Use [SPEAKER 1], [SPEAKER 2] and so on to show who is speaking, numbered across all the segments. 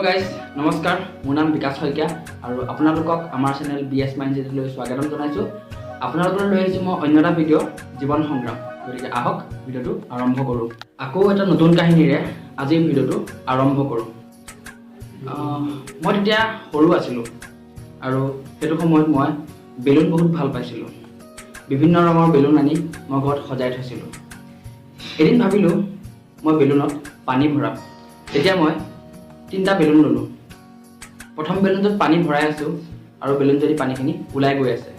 [SPEAKER 1] Hello guys नमस्कार मोर नाम विकास शइकिया और आपनालोকক आमार चेनेल BS माइंडसेटলৈ स्वागतम জনাইছো। आपनालोকৰ লৈ আহিছো মই অন্য এটা ভিডিও জীৱন সংগ্ৰাম। গতিকে আহক ভিডিওটো আৰম্ভ কৰো। আকৌ এটা নতুন কাহিনীৰে আজি ভিডিওটো আৰম্ভ কৰো। মই তেতিয়া সৰু আছিলো আৰু সেইটো সময়ত মই বেলুন বহুত ভাল পাইছিলো। বিভিন্ন ৰঙৰ বেলুন আনি মই ঘৰত সজাই থৈছিলো। এদিন ভাবিলো মই বেলুনত পানী ভৰাম। তেতিয়া মই তিনটা বেলুন ললো। প্ৰথম বেলুনটোত পানী ভৰাই আছো আৰু বেলুনজৰি পানীখিনি ওলাই গৈ আছে।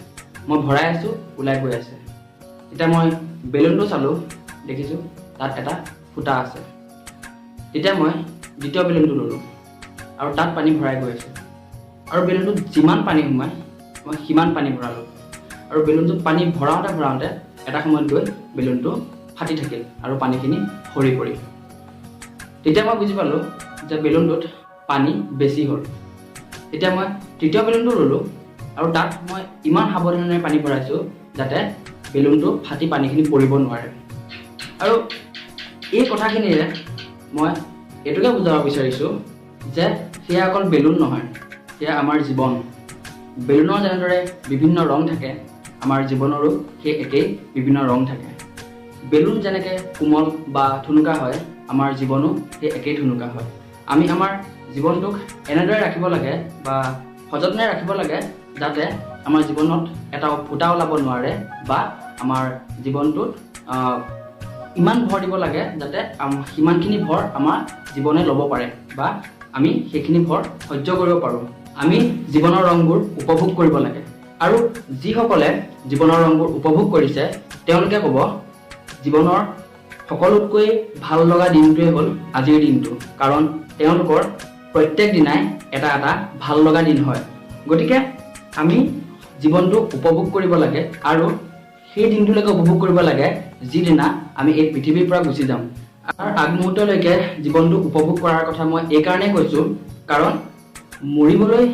[SPEAKER 1] মই ভৰাই আছো ওলাই গৈ আছে। তেতিয়া মই বেলুনটো চালো, দেখিছো তাত এটা ফুটা আছে। তেতিয়া মই দ্বিতীয় বেলুনটো ললো আৰু তাত পানী ভৰাই গৈ আছে। আৰু বেলুনটোত যিমান পানী সোমায় মই সিমান পানী ভৰালো। আৰু বেলুনটোত পানী ভৰাওঁতে এটা সময়ত গৈ বেলুনটো ফাটি থাকিল আৰু পানীখিনি সৰি পৰিল। তেতিয়া মই বুজি পালো যে বেলুনটোত পানী বেছি হ'ল। এতিয়া মই তৃতীয় বেলুনটো ললো আৰু তাত মই ইমান সাৱধানেৰে পানী ভৰাইছো যাতে বেলুনটো ফাটি পানীখিনি পৰিব নোৱাৰে। আৰু এই কথাখিনিৰে মই এটোকে বুজাব বিচাৰিছো যে সেয়া অকল বেলুন নহয়, সেয়া আমাৰ জীৱন। বেলুনৰ যেনেদৰে বিভিন্ন ৰং থাকে, আমাৰ জীৱনৰো সেই একেই বিভিন্ন ৰং থাকে। বেলুন যেনেকে কোমল বা থুনুকা হয়, আমাৰ জীৱনো সেই একেই থুনুকা হয়। আমি আমাৰ জীৱনটোক এনেদৰে ৰাখিব লাগে বা সযত্নে ৰাখিব লাগে যাতে আমাৰ জীৱনত এটা ফুটা ওলাব নোৱাৰে বা আমাৰ জীৱনটোত ইমান ভৰ দিব লাগে যাতে সিমানখিনি ভৰ আমাৰ জীৱনে ল'ব পাৰে বা আমি সেইখিনি ভৰ সহ্য কৰিব পাৰোঁ। আমি জীৱনৰ ৰংবোৰ উপভোগ কৰিব লাগে। আৰু যিসকলে জীৱনৰ ৰংবোৰ উপভোগ কৰিছে তেওঁলোকে ক'ব জীৱনৰ সকলোতকৈ ভাল লগা দিনটোৱে হ'ল আজিৰ দিনটো, কাৰণ তেওঁলোকৰ প্ৰত্যেক দিনাই এটা এটা ভাল লগা দিন হয়। গতিকে আমি জীৱনটো উপভোগ কৰিব লাগে আৰু সেই দিনটোলৈকে উপভোগ কৰিব লাগে যিদিনা আমি এই পৃথিৱীৰ পৰা গুচি যাম। আৰু আগমুহূৰ্তলৈকে জীৱনটো উপভোগ কৰাৰ কথা মই এইকাৰণেই কৈছোঁ কাৰণ মৰিবলৈ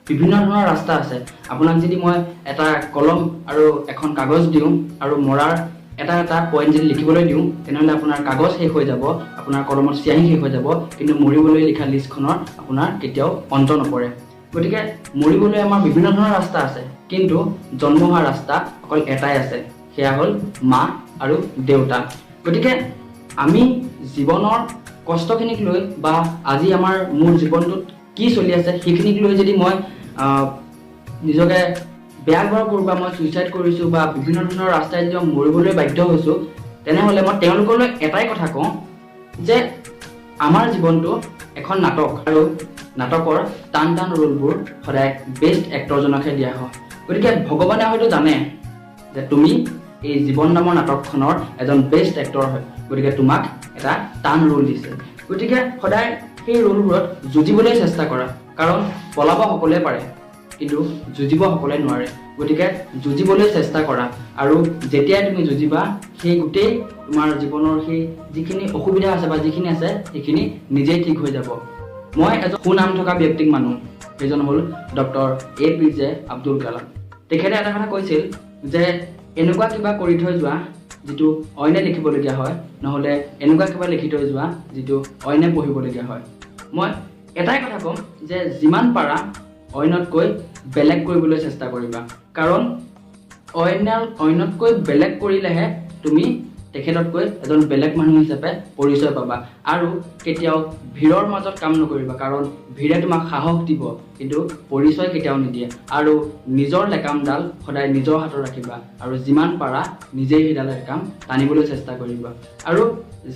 [SPEAKER 1] বিভিন্ন ধৰণৰ ৰাস্তা আছে। আপোনাক যদি মই এটা কলম আৰু এখন কাগজ দিওঁ আৰু মৰাৰ এটা এটা পইণ্ট যদি লিখিবলৈ দিওঁ তেনেহ'লে আপোনাৰ কাগজ শেষ হৈ যাব, আপোনাৰ কলমত চিয়াহী শেষ হৈ যাব, কিন্তু মৰিবলৈ লিখা লিষ্টখনৰ আপোনাৰ কেতিয়াও অন্ত নপৰে। গতিকে মৰিবলৈ আমাৰ বিভিন্ন ধৰণৰ ৰাস্তা আছে, কিন্তু জন্ম হোৱা ৰাস্তা অকল এটাই আছে, সেয়া হ'ল মা আৰু দেউতা। গতিকে আমি জীৱনৰ কষ্টখিনিক লৈ বা আজি মোৰ জীৱনটোত কি চলি আছে সেইখিনিক লৈ যদি মই নিজকে বেয়া কৰাৰ পূৰ্বে মই ছুইচাইড কৰিছোঁ বা বিভিন্ন ধৰণৰ ৰাস্তাই যদি মৰিবলৈ বাধ্য হৈছোঁ, তেনেহ'লে মই তেওঁলোকলৈ এটাই কথা কওঁ যে আমাৰ জীৱনটো এখন নাটক আৰু নাটকৰ টান টান ৰোলবোৰ সদায় বেষ্ট এক্টৰজনকহে দিয়া হয়। গতিকে ভগৱানে হয়তো জানে যে তুমি এই জীৱন নামৰ নাটকখনৰ এজন বেষ্ট এক্টৰ হয়, গতিকে তোমাক এটা টান ৰোল দিছে। গতিকে সদায় সেই ৰোলবোৰত যুঁজিবলৈ চেষ্টা কৰা, কাৰণ পলাব সকলোৱে পাৰে কিন্তু যুঁজিব সকলোৱে নোৱাৰে। গতিকে যুঁজিবলৈ চেষ্টা কৰা আৰু যেতিয়াই তুমি যুঁজিবা সেই গোটেই তোমাৰ জীৱনৰ সেই যিখিনি অসুবিধা আছে বা যিখিনি আছে সেইখিনি নিজেই ঠিক হৈ যাব। মই এজন সুনাম থকা ব্যক্তিক মানুহ, সেইজন হ'ল ডক্টৰ APJ আব্দুল কালাম। তেখেতে এটা কথা কৈছিল যে এনেকুৱা কিবা কৰি থৈ যোৱা যিটো অইনে লিখিবলগীয়া হয়, নহ'লে এনেকুৱা কিবা লিখি থৈ যোৱা যিটো অইনে পঢ়িবলগীয়া হয়। মই এটাই কথা ক'ম যে যিমান পাৰা অইনতকৈ বেলেগ কৰিবলৈ চেষ্টা কৰিবা, কাৰণ অইনতকৈ বেলেগ কৰিলেহে তুমি তেখেততকৈ এজন বেলেগ মানুহ হিচাপে পৰিচয় পাবা। আৰু কেতিয়াও ভিৰৰ মাজত কাম নকৰিবা, কাৰণ ভিৰে তোমাক সাহস দিব কিন্তু পৰিচয় কেতিয়াও নিদিয়ে। আৰু নিজৰ লেকামডাল সদায় নিজৰ হাতত ৰাখিবা আৰু যিমান পাৰা নিজেই সেইডাল লেকাম টানিবলৈ চেষ্টা কৰিবা। আৰু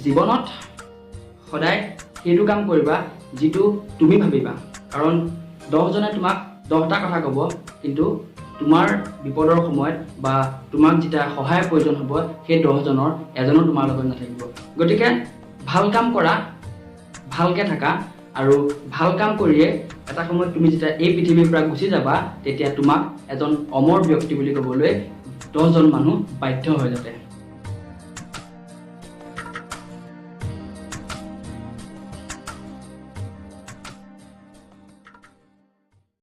[SPEAKER 1] জীৱনত সদায় সেইটো কাম কৰিবা যিটো তুমি ভাবিবা, কাৰণ 10জনে তোমাক 10টা কথা ক'ব, কিন্তু তোমাৰ বিপদৰ সময়ত বা তোমাক যেতিয়া সহায়ৰ প্ৰয়োজন হ'ব সেই 10জনৰ এজনো তোমাৰ লগত নাথাকিব। গতিকে ভাল কাম কৰা, ভালকৈ থাকা আৰু ভাল কাম কৰিয়ে এটা সময়ত তুমি যেতিয়া এই পৃথিৱীৰ পৰা গুচি যাবা তেতিয়া তোমাক এজন অমৰ ব্যক্তি বুলি ক'বলৈ 10জন মানুহ বাধ্য হৈ যাতে।